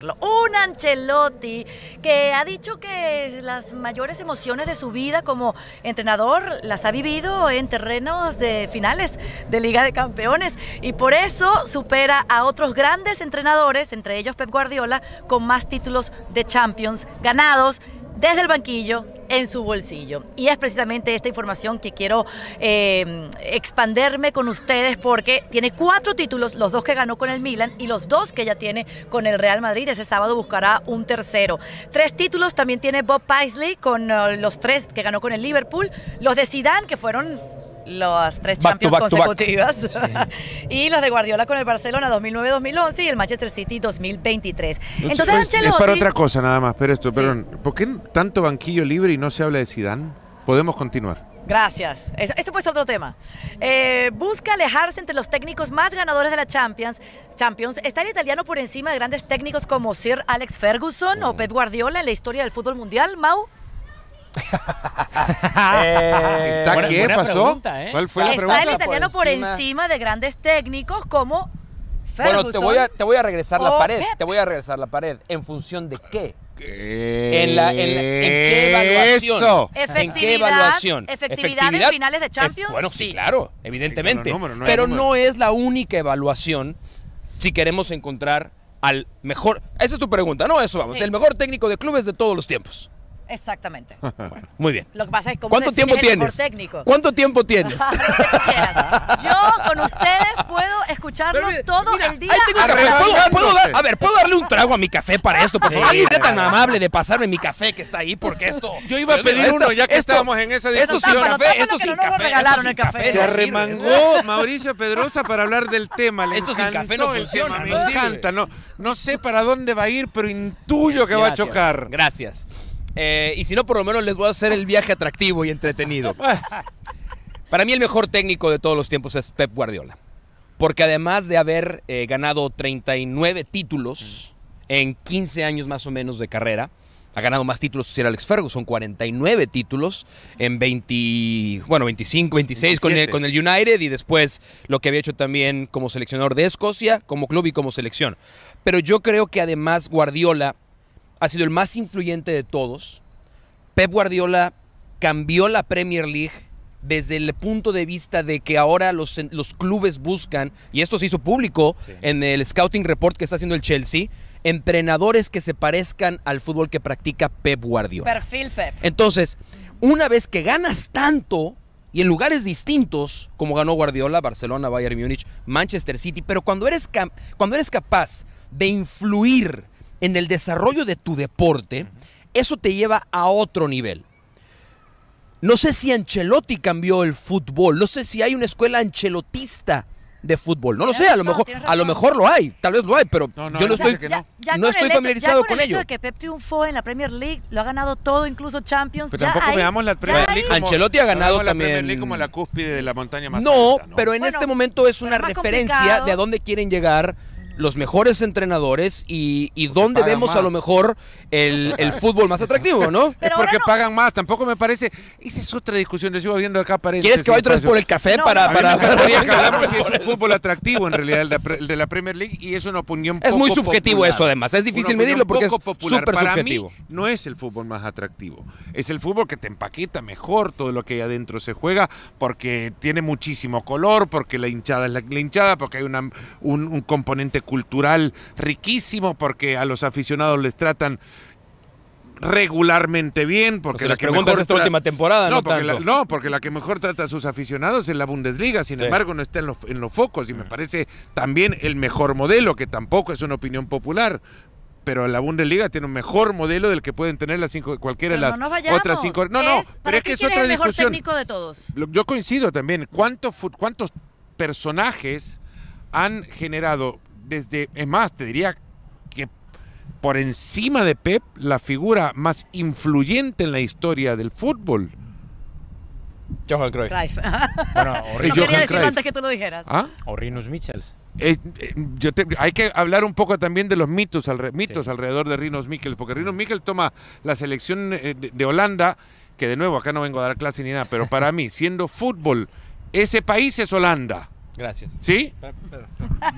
Un Ancelotti que ha dicho que las mayores emociones de su vida como entrenador las ha vivido en terrenos de finales de Liga de Campeones y por eso supera a otros grandes entrenadores, entre ellos Pep Guardiola, con más títulos de Champions ganados desde el banquillo en su bolsillo. Y es precisamente esta información que quiero expanderme con ustedes porque tiene 4 títulos, los 2 que ganó con el Milan y los 2 que ya tiene con el Real Madrid. Ese sábado buscará un tercero. 3 títulos también tiene Bob Paisley con los 3 que ganó con el Liverpool, los de Zidane que fueron las 3 Champions consecutivas y los de Guardiola con el Barcelona 2009-2011 y el Manchester City 2023. Entonces Ancelotti... Es para otra cosa nada más, pero perdón, ¿por qué tanto banquillo libre y no se habla de Zidane? Podemos continuar. Gracias. Esto puede ser otro tema. Busca alejarse entre los técnicos más ganadores de la Champions. ¿Está el italiano por encima de grandes técnicos como Sir Alex Ferguson o Pep Guardiola en la historia del fútbol mundial, Mau? ¿Qué pasó? Pregunta, ¿eh? ¿Cuál fue la pregunta? ¿Está el italiano por encima de grandes técnicos como Ferguson? Bueno, te voy a regresar la pared. Pep. Te voy a regresar la pared. ¿En función de qué? ¿En qué evaluación? Eso. ¿En qué evaluación? ¿Efectividad en finales de Champions? Bueno, sí, claro, evidentemente. No pero no es la única evaluación si queremos encontrar al mejor... Esa es tu pregunta, ¿no? Eso vamos. Sí. El mejor técnico de clubes de todos los tiempos. Exactamente. Bueno, muy bien. Lo que pasa es cómo ¿Cuánto tiempo defines el mejor tienes? técnico. ¿Cuánto tiempo tienes? Lo que tú quieras. Yo con ustedes puedo escucharlos todo el día. Ahí tengo café. ¿Puedo darle un trago a mi café para esto? Por favor, alguien sea tan amable de pasarme mi café que está ahí, porque esto... Yo iba a pedir uno, ya que estábamos en esa Esto sin discusión. café, esto sin café. regalaron el café. Se no arremangó Mauricio Pedrosa para hablar del tema. Le Esto sin encantó café no el funciona, tema, me no sirve. encanta. No sé para dónde va a ir, pero intuyo que va a chocar. Gracias. Y si no, por lo menos les voy a hacer el viaje atractivo y entretenido. Para mí el mejor técnico de todos los tiempos es Pep Guardiola. Porque además de haber ganado 39 títulos en 15 años más o menos de carrera, ha ganado más títulos que Sir Alex Ferguson, 49 títulos en 25, 26 con el United y después lo que había hecho también como seleccionador de Escocia, como club y como selección. Pero yo creo que además Guardiola ha sido el más influyente de todos. Pep Guardiola cambió la Premier League desde el punto de vista de que ahora los clubes buscan, y esto se hizo público en el Scouting Report que está haciendo el Chelsea, entrenadores que se parezcan al fútbol que practica Pep Guardiola. Perfil Pep. Entonces, una vez que ganas tanto y en lugares distintos, como ganó Guardiola, Barcelona, Bayern Múnich, Manchester City, pero cuando eres capaz de influir en el desarrollo de tu deporte, eso te lleva a otro nivel. No sé si Ancelotti cambió el fútbol, no sé si hay una escuela ancelotista de fútbol, no lo sé, a lo mejor lo hay, tal vez lo hay, pero yo no estoy familiarizado con ello. El hecho de que Pep triunfó en la Premier League, lo ha ganado todo, incluso Champions. Pero tampoco veamos la Premier League como, Ancelotti ha ganado también. La Premier League como la cúspide de la montaña más alta, ¿no? Pero en este momento es una referencia de a dónde quieren llegar los mejores entrenadores y dónde vemos a lo mejor el fútbol más atractivo, ¿no? Es porque pagan más, tampoco me parece. Esa es otra discusión, yo sigo viendo acá. ¿Quieres que vaya otra vez por el café para que hablamos si es un fútbol atractivo en realidad el de la Premier League y es una opinión poco Es muy subjetivo popular. Eso además, es difícil medirlo porque es súper subjetivo. Para mí no es el fútbol más atractivo, es el fútbol que te empaqueta mejor todo lo que hay adentro se juega porque tiene muchísimo color, porque la hinchada es la hinchada, porque hay un componente cultural riquísimo, porque a los aficionados les tratan regularmente bien, porque las preguntas esta última temporada porque la que mejor trata a sus aficionados es la Bundesliga, sin embargo no está en los focos y me parece también el mejor modelo, que tampoco es una opinión popular, pero la Bundesliga tiene un mejor modelo del que pueden tener cualquiera de las otras 5. Pero es que es otra discusión. El mejor técnico de todos. Yo coincido también. ¿Cuántos personajes han generado es más, te diría que por encima de Pep, la figura más influyente en la historia del fútbol? Johan Cruyff. Bueno, no quería decirlo antes que tú lo dijeras. ¿Ah? O Rinus Michels. Hay que hablar un poco también de los mitos alrededor de Rinus Michels, porque Rinus Michels toma la selección de Holanda, que de nuevo acá no vengo a dar clase ni nada, pero para mí, siendo fútbol, ese país es Holanda. Gracias. ¿Sí?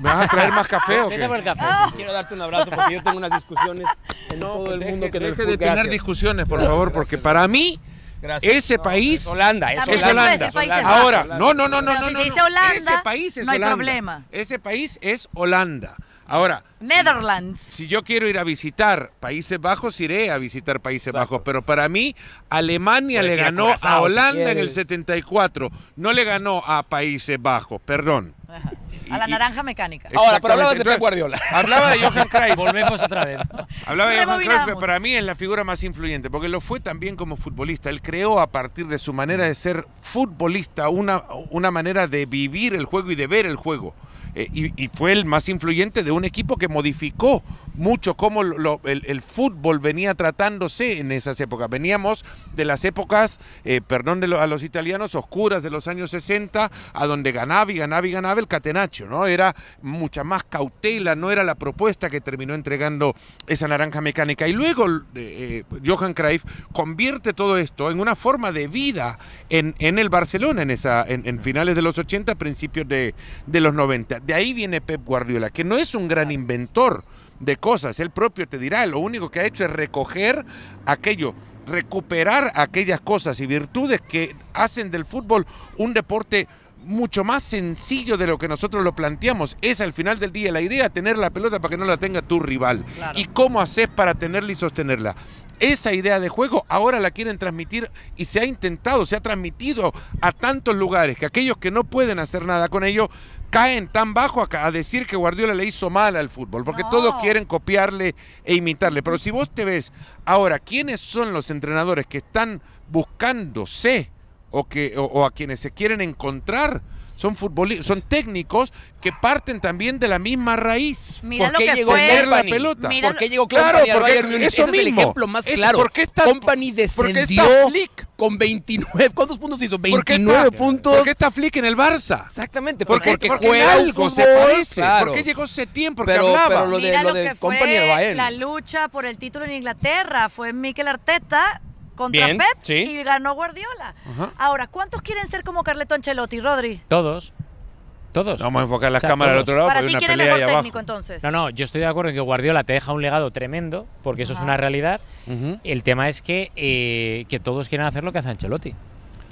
¿Vas a traer más café o qué? Vete por el café. Sí. Quiero darte un abrazo porque yo tengo unas discusiones en todo el mundo que en el Deje fútbol. de tener Gracias. discusiones, por favor, porque para mí Gracias. ese país Es Holanda, es También es se puede Holanda. decir Países Ahora, Bajos. no. Pero si se dice Holanda, Ese país es no hay Holanda. problema. Ese país es Holanda. Ahora, Netherlands. si yo quiero ir a visitar Países Bajos, iré a visitar Países Exacto. Bajos. Pero para mí, Alemania Puedes le ir a ganó Curazao, a si Holanda en el quieres. 74. No le ganó a Países Bajos, perdón. Ajá. A la naranja mecánica. Ahora, pero hablabas de Exactamente. Pep Guardiola. Hablaba de Johan Cruyff. Volvemos otra vez. Hablaba de Johan Cruyff, Rebobinamos. que para mí es la figura más influyente, porque lo fue también como futbolista. Él creó a partir de su manera de ser futbolista una manera de vivir el juego y de ver el juego. Y fue el más influyente de un equipo que modificó mucho cómo el fútbol venía tratándose en esas épocas. Veníamos de las épocas, perdón a los italianos, oscuras de los años 60, a donde ganaba el catenaccio, ¿no? Era mucha más cautela, no era la propuesta que terminó entregando esa naranja mecánica. Y luego Johan Cruyff convierte todo esto en una forma de vida en el Barcelona, en finales de los 80, principios de los 90. De ahí viene Pep Guardiola, que no es un gran inventor de cosas, él propio te dirá, lo único que ha hecho es recoger aquello, recuperar aquellas cosas y virtudes que hacen del fútbol un deporte mucho más sencillo de lo que nosotros lo planteamos. Es al final del día la idea, tener la pelota para que no la tenga tu rival. Claro. ¿Y cómo haces para tenerla y sostenerla? Esa idea de juego ahora la quieren transmitir y se ha intentado, se ha transmitido a tantos lugares que aquellos que no pueden hacer nada con ello caen tan bajo a decir que Guardiola le hizo mal al fútbol, porque No. todos quieren copiarle e imitarle. Pero si vos te ves ahora, ¿quiénes son los entrenadores que están buscándose o a quienes se quieren encontrar? Son técnicos que parten también de la misma raíz. Mira ¿Por lo qué que llegó fue. Ver la Kompany? pelota. Mira ¿Por qué llegó Claro, Kompany al porque Bayern Múnich? eso Ese es el mismo. ejemplo más Eso, claro. ¿por qué está- Kompany por qué descendió está Flick? con 29. ¿Cuántos puntos hizo? ¿Por qué 29 está- puntos. ¿Por qué está Flick en el Barça? Exactamente, Porque juega en un algo se fútbol, parece. claro. ¿Por qué llegó Setién? Porque Pero hablaba. lo de- Mira lo de que Kompany al fue Bayern. la lucha por el título en Inglaterra. Fue Mikel Arteta contra Bien, Pep sí. y ganó Guardiola. Ajá. Ahora, ¿cuántos quieren ser como Carleto Ancelotti, Rodri? Todos. Vamos a enfocar las O sea, cámaras al todos. otro lado Para porque ti, hay una ¿quién es pelea ahí mejor abajo. técnico entonces? No, yo estoy de acuerdo en que Guardiola te deja un legado tremendo, porque eso es una realidad. Ujú. El tema es que todos quieren hacer lo que hace Ancelotti.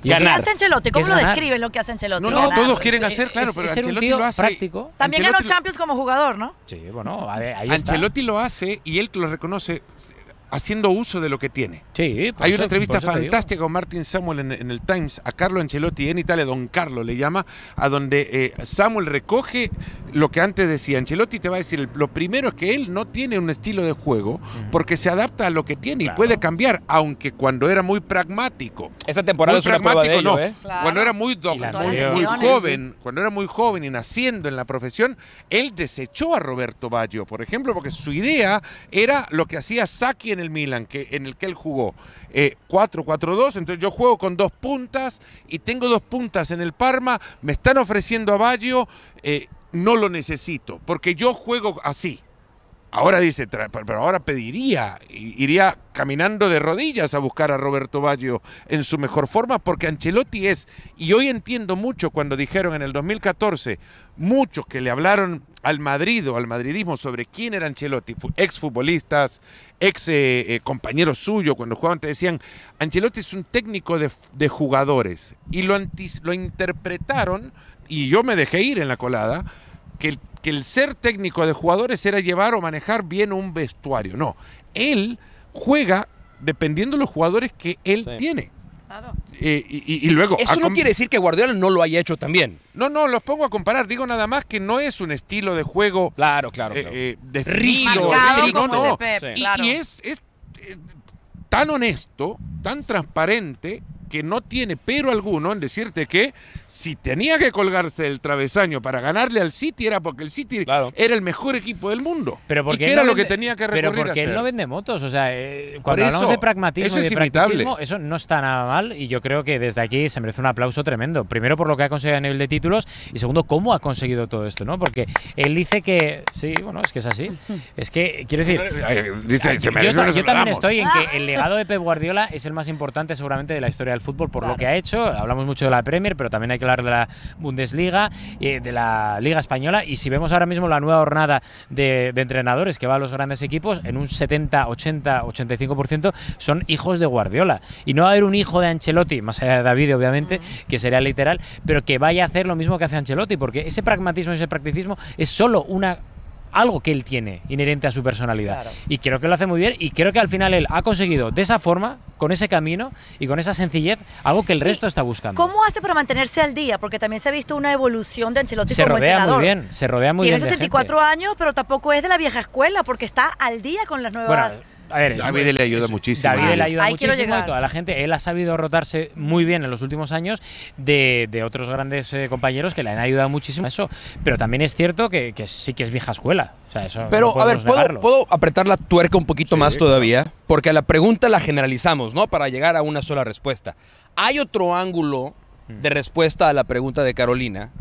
¿Qué Ganar. hace Ancelotti? ¿Qué ¿Cómo es lo ganar? describen lo que hace Ancelotti? No, Ganar. todos quieren Es- hacer, claro, es- pero es ser un Ancelotti tío lo hace. práctico. También Ancelotti ganó Champions como jugador, ¿no? Sí, bueno, a ver, ahí está. Ancelotti lo hace y él lo reconoce haciendo uso de lo que tiene. Sí, por Hay eso- una entrevista por eso te digo. fantástica con Martin Samuel en el Times a Carlo Ancelotti en Italia, Don Carlo le llama, a donde Samuel recoge lo que antes decía. Ancelotti te va a decir, lo primero es que él no tiene un estilo de juego porque se adapta a lo que tiene y Claro. puede cambiar, aunque cuando era muy pragmático. Esta temporada Muy es una prueba de pragmático, ello, no. ¿eh? Claro. Cuando era muy, Y la muy anterior. joven, cuando era muy joven y naciendo en la profesión, él desechó a Roberto Baggio, por ejemplo, porque su idea era lo que hacía Sacchi en el Milan, en el que él jugó 4-4-2, entonces yo juego con 2 puntas y tengo 2 puntas en el Parma, me están ofreciendo a Baggio, no lo necesito, porque yo juego así. Ahora dice, pero ahora iría caminando de rodillas a buscar a Roberto Baggio en su mejor forma, porque Ancelotti es, y hoy entiendo mucho cuando dijeron en el 2014, muchos que le hablaron al Madrid o al madridismo sobre quién era Ancelotti, exfutbolistas, compañeros suyos, cuando jugaban te decían, Ancelotti es un técnico de jugadores, y lo interpretaron, y yo me dejé ir en la colada, que el ser técnico de jugadores era llevar o manejar bien un vestuario. No, él juega dependiendo de los jugadores que él Sí. tiene. Claro. Y luego... Eso no quiere decir que Guardiola no lo haya hecho también. No, los pongo a comparar. Digo nada más que no es un estilo de juego Claro. definido. Marcado Sí, como el de no. Pep, Sí. Y, claro. y es tan honesto, tan transparente, que no tiene pero alguno en decirte que si tenía que colgarse del travesaño para ganarle al City era porque el City Claro. era el mejor equipo del mundo. Pero y porque que él era no lo que vende- tenía que recurrir Pero porque a él hacer. no vende motos. O sea, Por cuando hablamos eso, de pragmatismo eso y de es imitable. practicismo, eso no está nada mal. Y yo creo que desde aquí se merece un aplauso tremendo. Primero por lo que ha conseguido a nivel de títulos y segundo, cómo ha conseguido todo esto, ¿no? Porque él dice que. Sí, bueno, es que es así. Es que, quiero decir. Dice, se Yo, merece, yo nos lo también damos. estoy en que el legado de Pep Guardiola es el más importante seguramente de la historia del del fútbol por lo que ha hecho. Hablamos mucho de la Premier, pero también hay que hablar de la Bundesliga, de la Liga Española, y si vemos ahora mismo la nueva jornada de entrenadores que va a los grandes equipos, en un 70, 80, 85% son hijos de Guardiola. Y no va a haber un hijo de Ancelotti, más allá de David, obviamente, que sería literal, pero que vaya a hacer lo mismo que hace Ancelotti, porque ese pragmatismo, ese practicismo es solo algo que él tiene inherente a su personalidad. Claro. Y creo que lo hace muy bien, y creo que al final él ha conseguido de esa forma, con ese camino y con esa sencillez, algo que el resto está buscando. ¿Cómo hace para mantenerse al día? Porque también se ha visto una evolución de Ancelotti como entrenador. Se rodea muy bien. Tiene 64 años, pero tampoco es de la vieja escuela, porque está al día con las nuevas... Bueno, a ver, David le ayuda muchísimo. David le ayuda muchísimo a toda la gente. Él ha sabido rotarse muy bien en los últimos años de otros grandes compañeros que le han ayudado muchísimo a eso. Pero también es cierto que sí que es vieja escuela. O sea, eso pero, no a ver, ¿puedo apretar la tuerca un poquito más todavía? Claro. Porque a la pregunta la generalizamos, ¿no? Para llegar a una sola respuesta. Hay otro ángulo de respuesta a la pregunta de Carolina,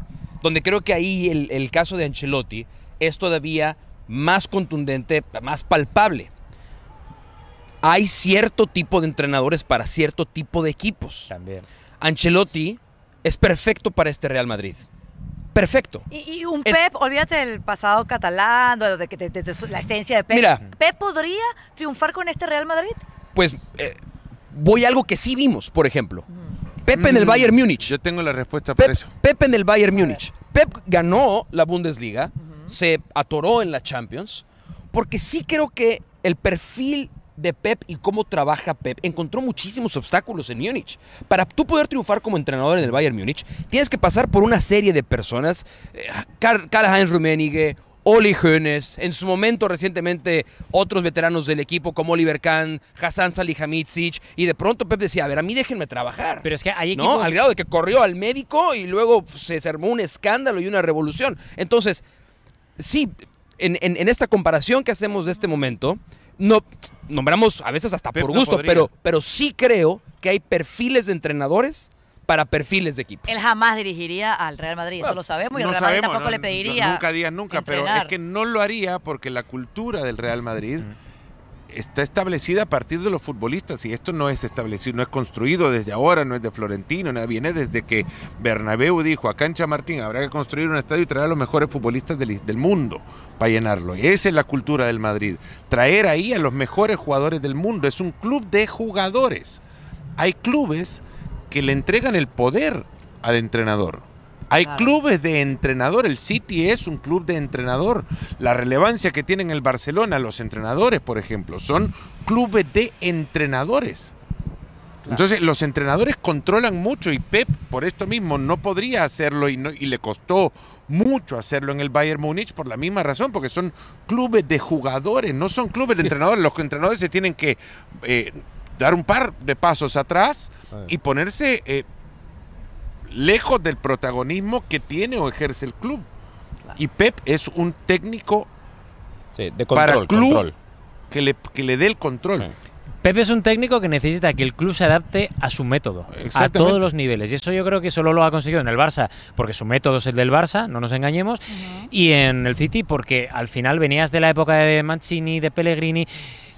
donde creo que ahí el caso de Ancelotti es todavía más contundente, más palpable. Hay cierto tipo de entrenadores para cierto tipo de equipos. También. Ancelotti es perfecto para este Real Madrid. Perfecto. Y un Pep, olvídate del pasado catalán, de la esencia de Pep. Mira, ¿Pep podría triunfar con este Real Madrid? Pues voy a algo que sí vimos, por ejemplo. Pep en el Bayern Múnich. Yo tengo la respuesta para eso. Pep en el Bayern Múnich. Pep ganó la Bundesliga, se atoró en la Champions, porque sí creo que el perfil de Pep y cómo trabaja Pep encontró muchísimos obstáculos en Múnich. Para tú poder triunfar como entrenador en el Bayern Múnich, tienes que pasar por una serie de personas. Karl-Heinz Rummenigge, Uli Hoeneß, en su momento recientemente otros veteranos del equipo como Oliver Kahn, Hasan Salihamidzic, y de pronto Pep decía, a ver, a mí déjenme trabajar. Pero es que hay equipos... ¿no? Al grado de que corrió al médico y luego se armó un escándalo y una revolución. Entonces, sí, en esta comparación que hacemos de este momento, no nombramos a veces hasta Pep por gusto, pero sí creo que hay perfiles de entrenadores para perfiles de equipos. Él jamás dirigiría al Real Madrid, eso lo sabemos, y el Real Madrid tampoco le pediría. Nunca digas nunca, pero es que no lo haría porque la cultura del Real Madrid está establecida a partir de los futbolistas, y esto no es establecido, no es construido desde ahora, no es de Florentino, nada, viene desde que Bernabéu dijo a Cancha Martín, habrá que construir un estadio y traer a los mejores futbolistas del mundo para llenarlo. Y esa es la cultura del Madrid, traer ahí a los mejores jugadores del mundo. Es un club de jugadores. Hay clubes que le entregan el poder al entrenador. Hay clubes de entrenador, el City es un club de entrenador. La relevancia que tienen el Barcelona, los entrenadores, por ejemplo, son clubes de entrenadores. Entonces los entrenadores controlan mucho, y Pep por esto mismo no podría hacerlo, y le costó mucho hacerlo en el Bayern Múnich por la misma razón, porque son clubes de jugadores, no son clubes de entrenadores. Los entrenadores se tienen que dar un par de pasos atrás y ponerse... lejos del protagonismo que tiene o ejerce el club. Y Pep es un técnico de control, para club que le dé el control. Pep es un técnico que necesita que el club se adapte a su método, a todos los niveles. Y eso yo creo que solo lo ha conseguido en el Barça, porque su método es el del Barça, no nos engañemos, y en el City porque al final venías de la época de Mancini, de Pellegrini,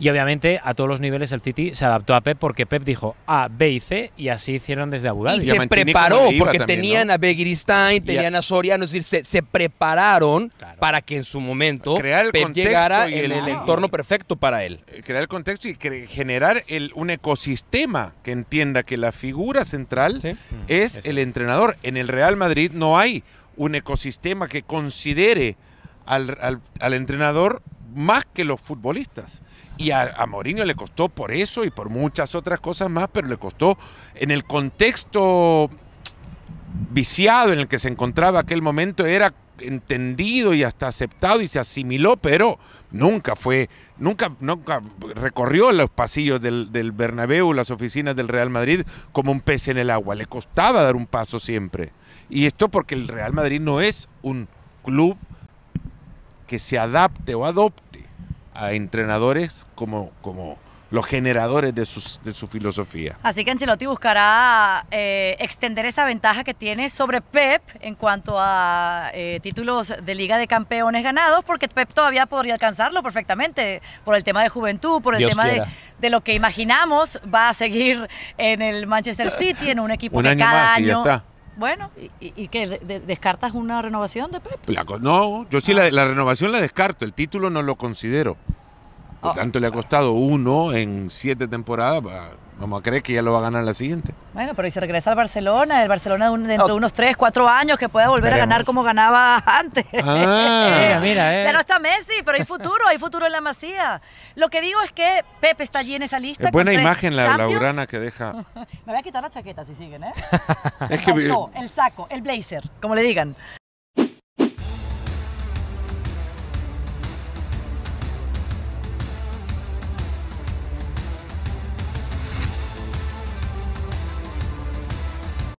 y obviamente a todos los niveles el City se adaptó a Pep, porque Pep dijo A, B y C, y así hicieron desde Abu Dhabi. Y se preparó, porque también, tenían a Begiristain, tenían a Soriano, es decir, se prepararon para que en su momento Pep llegara en el entorno perfecto para él. Crear el contexto y generar un ecosistema que entienda que la figura central es el entrenador. En el Real Madrid no hay un ecosistema que considere al entrenador más que los futbolistas. Y a Mourinho le costó por eso y por muchas otras cosas más, pero le costó en el contexto viciado en el que se encontraba aquel momento. Era entendido y hasta aceptado y se asimiló, pero nunca recorrió los pasillos del Bernabéu, las oficinas del Real Madrid, como un pez en el agua. Le costaba dar un paso siempre. Y esto porque el Real Madrid no es un club que se adapte o adopte a entrenadores como los generadores de su filosofía. Así que Ancelotti buscará extender esa ventaja que tiene sobre Pep en cuanto a títulos de Liga de Campeones ganados, porque Pep todavía podría alcanzarlo perfectamente por el tema de juventud, por el Dios tema quiera. de lo que imaginamos va a seguir en el Manchester City, en un equipo Un que año cada más y ya año... está. Bueno, ¿y qué? ¿Descartas una renovación de Pep? No, yo sí la renovación la descarto, el título no lo considero. Por tanto, le ha costado 1 en 7 temporadas. Vamos a creer que ya lo va a ganar la siguiente. Bueno, pero ¿y se regresa al Barcelona? El Barcelona dentro de unos 3, 4 años que pueda volver a ganar como ganaba antes. Mira, Ya no está Messi, pero hay futuro en la Masía. Lo que digo es que Pepe está allí en esa lista. Es buena con 3 imagen la Champions. blaugrana que deja. Me voy a quitar la chaqueta si siguen, ¿eh? Es que No, el saco, el blazer, como le digan.